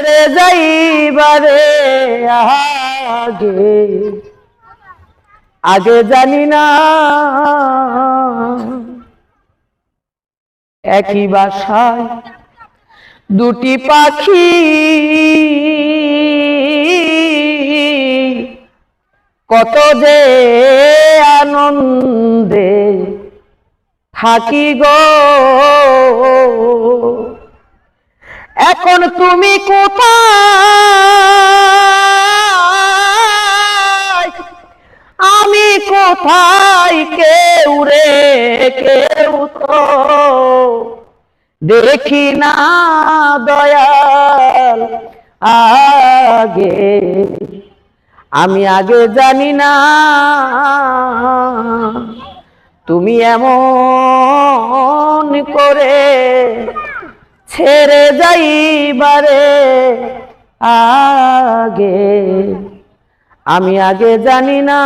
রে যাইবারে আগে আগে জানি না একই বাসায় দুটি পাখি কত যে আনন্দে থাকি গো এখন তুমি কোথায় আমি কোথায় কেউ রে কেউ তো দেখি না দয়াল আগে আমি আগে জানি না তুমি এমন করে ছেড়ে যাইবারে আগে আমি আগে জানি না।